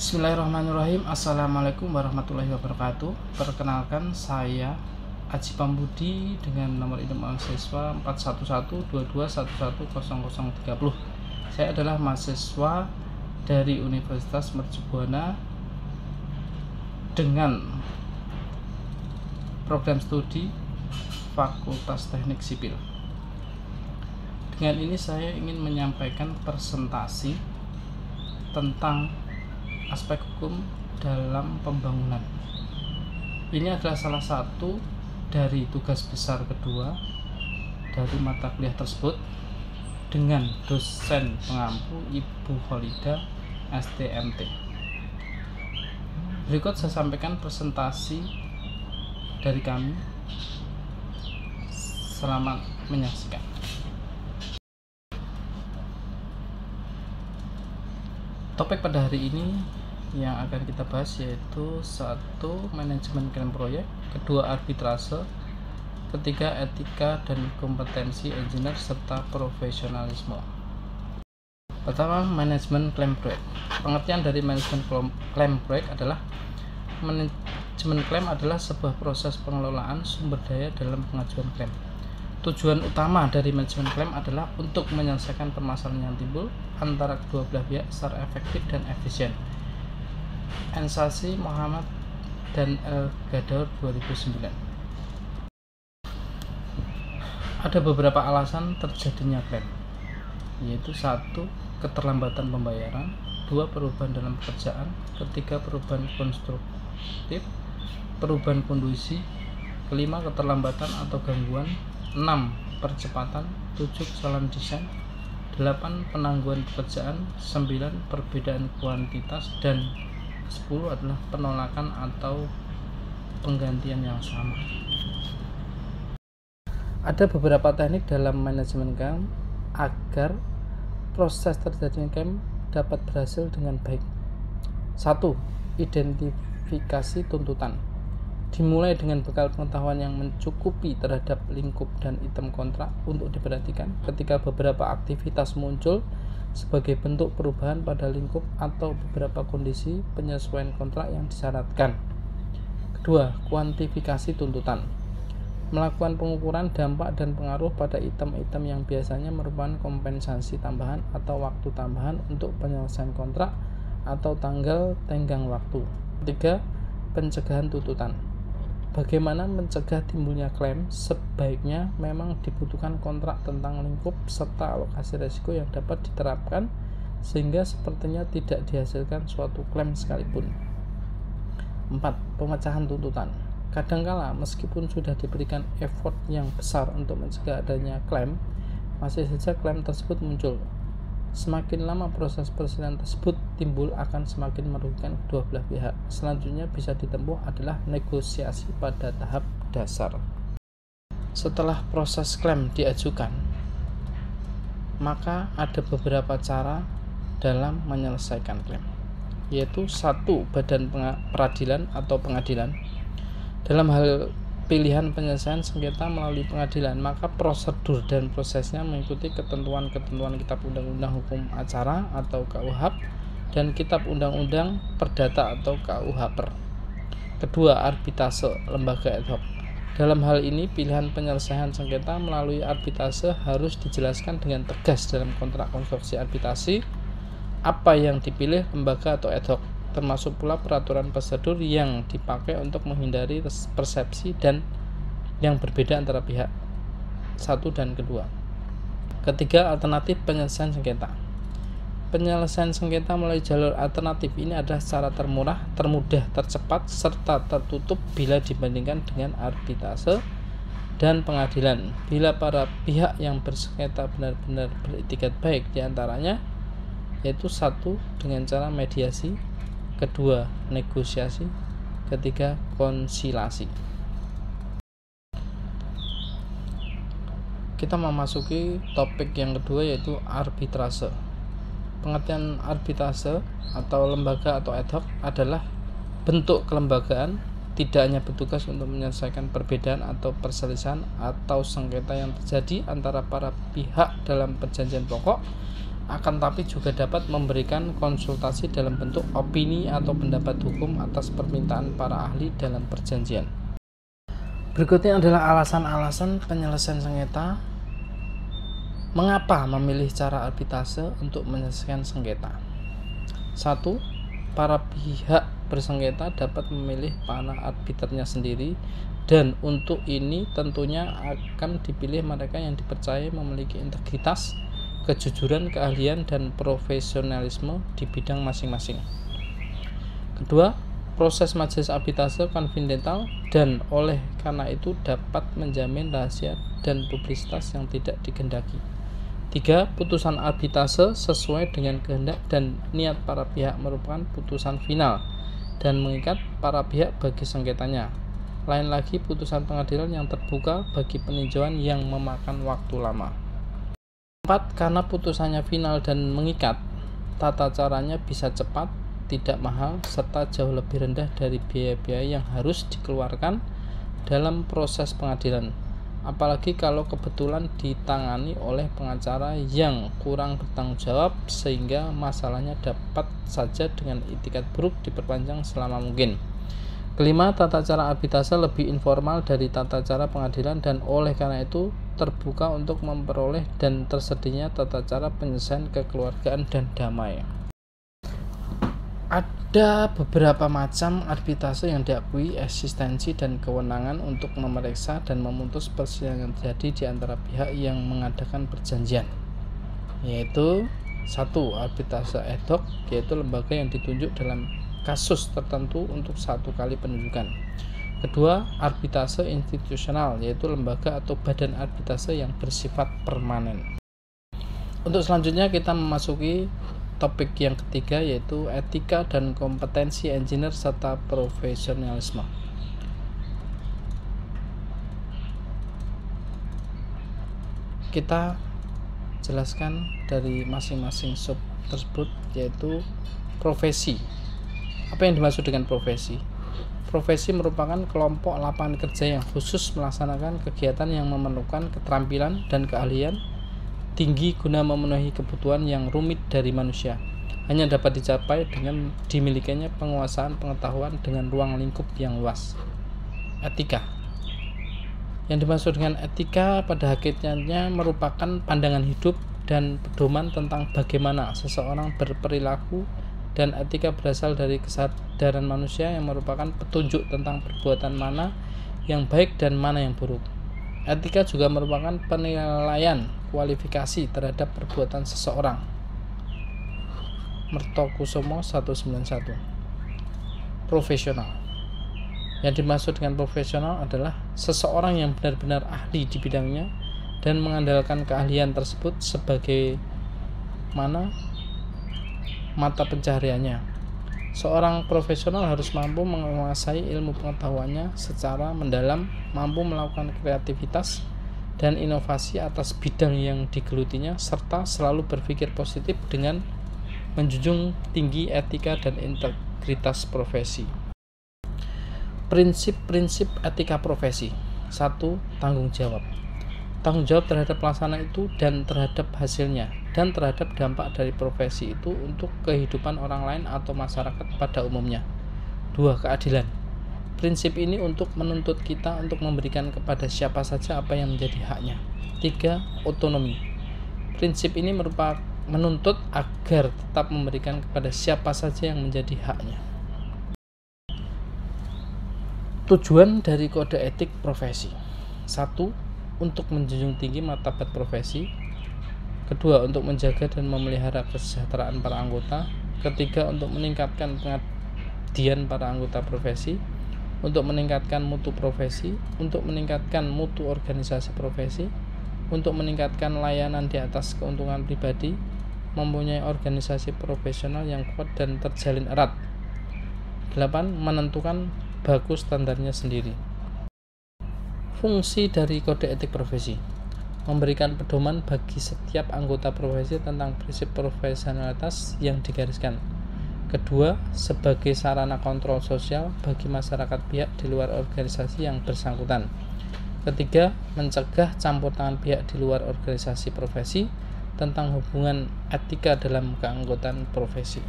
Bismillahirrahmanirrahim. Assalamualaikum warahmatullahi wabarakatuh. Perkenalkan, saya Aji Pambudi dengan nomor induk mahasiswa 4112211030. Saya adalah mahasiswa dari Universitas Mercubuana dengan program studi Fakultas Teknik Sipil. Dengan ini saya ingin menyampaikan presentasi tentang aspek hukum dalam pembangunan. Ini adalah salah satu dari tugas besar kedua dari mata kuliah tersebut dengan dosen pengampu Ibu Kholida STMT. Berikut saya sampaikan presentasi dari kami. Selamat menyaksikan. Topik pada hari ini yang akan kita bahas yaitu 1. Manajemen klaim proyek, 2. Arbitrase, 3. Etika dan kompetensi engineer serta profesionalisme. Pertama, manajemen klaim proyek. Pengertian dari manajemen klaim proyek adalah manajemen klaim adalah sebuah proses pengelolaan sumber daya dalam pengajuan klaim. Tujuan utama dari manajemen klaim adalah untuk menyelesaikan permasalahan yang timbul antara kedua belah pihak secara efektif dan efisien. Ensasi Muhammad dan El-Ghadaur 2009. Ada beberapa alasan terjadinya klaim, yaitu 1. Keterlambatan pembayaran, 2. Perubahan dalam pekerjaan, 3. Perubahan konstruktif, perubahan kondisi, 5. Keterlambatan atau gangguan, 6. Percepatan, 7. Kesalahan desain, 8. Penangguhan pekerjaan, 9. Perbedaan kuantitas, dan 10 adalah penolakan atau penggantian yang sama. Ada beberapa teknik dalam manajemen klaim agar proses terjadinya klaim dapat berhasil dengan baik. 1. Identifikasi tuntutan. Dimulai dengan bekal pengetahuan yang mencukupi terhadap lingkup dan item kontrak untuk diperhatikan ketika beberapa aktivitas muncul sebagai bentuk perubahan pada lingkup atau beberapa kondisi penyesuaian kontrak yang disyaratkan. 2. Kuantifikasi tuntutan. Melakukan pengukuran dampak dan pengaruh pada item-item yang biasanya merupakan kompensasi tambahan atau waktu tambahan untuk penyelesaian kontrak atau tanggal tenggang waktu. 3. Pencegahan tuntutan. Bagaimana mencegah timbulnya klaim? Sebaiknya memang dibutuhkan kontrak tentang lingkup serta alokasi risiko yang dapat diterapkan sehingga sepertinya tidak dihasilkan suatu klaim sekalipun. 4. Pemecahan tuntutan. Kadangkala meskipun sudah diberikan effort yang besar untuk mencegah adanya klaim, masih saja klaim tersebut muncul. Semakin lama proses perselisihan tersebut timbul akan semakin merugikan kedua belah pihak. Selanjutnya bisa ditempuh adalah negosiasi pada tahap dasar. Setelah proses klaim diajukan, maka ada beberapa cara dalam menyelesaikan klaim, yaitu 1. Badan peradilan atau pengadilan. Dalam hal pilihan penyelesaian sengketa melalui pengadilan, maka prosedur dan prosesnya mengikuti ketentuan-ketentuan Kitab Undang-Undang Hukum Acara atau KUHAP dan Kitab Undang-Undang Perdata atau KUHAPER. 2. Arbitrase, lembaga ad hoc. Dalam hal ini, pilihan penyelesaian sengketa melalui arbitrase harus dijelaskan dengan tegas dalam kontrak konstruksi arbitrasi apa yang dipilih lembaga atau ad hoc, termasuk pula peraturan prosedur yang dipakai untuk menghindari persepsi dan yang berbeda antara pihak 1 dan kedua. 3. Alternatif penyelesaian sengketa. Penyelesaian sengketa melalui jalur alternatif ini adalah cara termurah, termudah, tercepat, serta tertutup bila dibandingkan dengan arbitrase dan pengadilan. Bila para pihak yang bersengketa benar-benar beretikat baik diantaranya, yaitu 1. Dengan cara mediasi, 2. Negosiasi, 3. Konsilasi. Kita memasuki topik yang kedua, yaitu arbitrase. Pengertian arbitrase atau lembaga atau ad hoc adalah bentuk kelembagaan tidak hanya bertugas untuk menyelesaikan perbedaan atau perselisihan atau sengketa yang terjadi antara para pihak dalam perjanjian pokok, akan tapi juga dapat memberikan konsultasi dalam bentuk opini atau pendapat hukum atas permintaan para ahli dalam perjanjian. Berikutnya adalah alasan-alasan penyelesaian sengketa. Mengapa memilih cara arbitrase untuk menyelesaikan sengketa? 1. Para pihak bersengketa dapat memilih para arbiternya sendiri, dan untuk ini tentunya akan dipilih mereka yang dipercaya memiliki integritas, kejujuran, keahlian, dan profesionalisme di bidang masing-masing. Kedua, proses majelis arbitrase konfidensial dan oleh karena itu dapat menjamin rahasia dan publisitas yang tidak dikehendaki. 3. Putusan arbitrase sesuai dengan kehendak dan niat para pihak merupakan putusan final dan mengikat para pihak bagi sengketanya. Lain lagi putusan pengadilan yang terbuka bagi peninjauan yang memakan waktu lama. 4. Karena putusannya final dan mengikat, tata caranya bisa cepat, tidak mahal, serta jauh lebih rendah dari biaya-biaya yang harus dikeluarkan dalam proses pengadilan. Apalagi kalau kebetulan ditangani oleh pengacara yang kurang bertanggung jawab, sehingga masalahnya dapat saja dengan itikat buruk diperpanjang selama mungkin. Kelima, tata cara arbitrase lebih informal dari tata cara pengadilan dan oleh karena itu terbuka untuk memperoleh dan tersedianya tata cara penyelesaian kekeluargaan dan damai. Ada beberapa macam arbitrase yang diakui eksistensi dan kewenangan untuk memeriksa dan memutus perselisihan yang terjadi di antara pihak yang mengadakan perjanjian, yaitu 1. Arbitrase ad hoc, yaitu lembaga yang ditunjuk dalam kasus tertentu untuk satu kali penunjukan. Kedua, arbitrase institusional, yaitu lembaga atau badan arbitrase yang bersifat permanen. Untuk selanjutnya kita memasuki topik yang ketiga, yaitu etika dan kompetensi engineer serta profesionalisme. Kita jelaskan dari masing-masing sub tersebut, yaitu profesi. Apa yang dimaksud dengan profesi? Profesi merupakan kelompok lapangan kerja yang khusus melaksanakan kegiatan yang memerlukan keterampilan dan keahlian tinggi guna memenuhi kebutuhan yang rumit dari manusia. Hanya dapat dicapai dengan dimilikinya penguasaan pengetahuan dengan ruang lingkup yang luas. Etika. Yang dimaksud dengan etika pada hakikatnya merupakan pandangan hidup dan pedoman tentang bagaimana seseorang berperilaku, dan etika berasal dari kesadaran manusia yang merupakan petunjuk tentang perbuatan mana yang baik dan mana yang buruk. Etika juga merupakan penilaian kualifikasi terhadap perbuatan seseorang. Mertokusumo 191. Profesional. Yang dimaksud dengan profesional adalah seseorang yang benar-benar ahli di bidangnya dan mengandalkan keahlian tersebut sebagai mana mata pencahariannya. Seorang profesional harus mampu menguasai ilmu pengetahuannya secara mendalam, mampu melakukan kreativitas dan inovasi atas bidang yang digelutinya, serta selalu berpikir positif dengan menjunjung tinggi etika dan integritas profesi. Prinsip-prinsip etika profesi. 1. Tanggung jawab. Tanggung jawab terhadap pelaksana itu dan terhadap hasilnya, dan terhadap dampak dari profesi itu untuk kehidupan orang lain atau masyarakat pada umumnya. 2. Keadilan. Prinsip ini untuk menuntut kita untuk memberikan kepada siapa saja apa yang menjadi haknya. 3. Otonomi. Prinsip ini menuntut agar tetap memberikan kepada siapa saja yang menjadi haknya. Tujuan dari kode etik profesi. 1. Untuk menjunjung tinggi martabat profesi. Kedua, untuk menjaga dan memelihara kesejahteraan para anggota. Ketiga, untuk meningkatkan pengabdian para anggota profesi, untuk meningkatkan mutu profesi, untuk meningkatkan mutu organisasi profesi, untuk meningkatkan layanan di atas keuntungan pribadi, mempunyai organisasi profesional yang kuat dan terjalin erat. 8. Menentukan baku standarnya sendiri. Fungsi dari kode etik profesi: memberikan pedoman bagi setiap anggota profesi tentang prinsip profesionalitas yang digariskan. Kedua, sebagai sarana kontrol sosial bagi masyarakat pihak di luar organisasi yang bersangkutan. Ketiga, mencegah campur tangan pihak di luar organisasi profesi. tentang hubungan etika dalam keanggotaan profesi.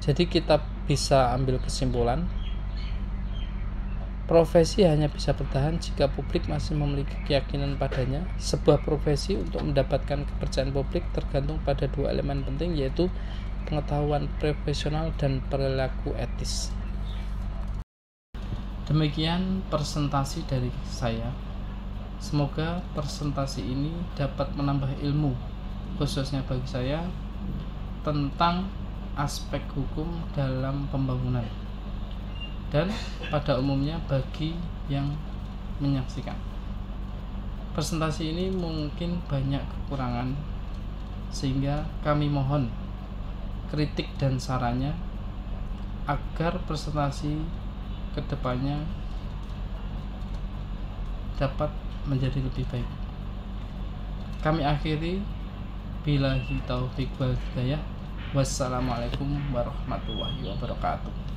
Jadi kita bisa ambil kesimpulan, profesi hanya bisa bertahan jika publik masih memiliki keyakinan padanya. Sebuah profesi untuk mendapatkan kepercayaan publik tergantung pada dua elemen penting, yaitu pengetahuan profesional dan perilaku etis. Demikian presentasi dari saya. Semoga presentasi ini dapat menambah ilmu, khususnya bagi saya, tentang aspek hukum dalam pembangunan dan pada umumnya bagi yang menyaksikan. Presentasi ini mungkin banyak kekurangan, sehingga kami mohon kritik dan sarannya agar presentasi kedepannya dapat menjadi lebih baik. Kami akhiri, billahi taufiq wal hidayah. Wassalamualaikum warahmatullahi wabarakatuh.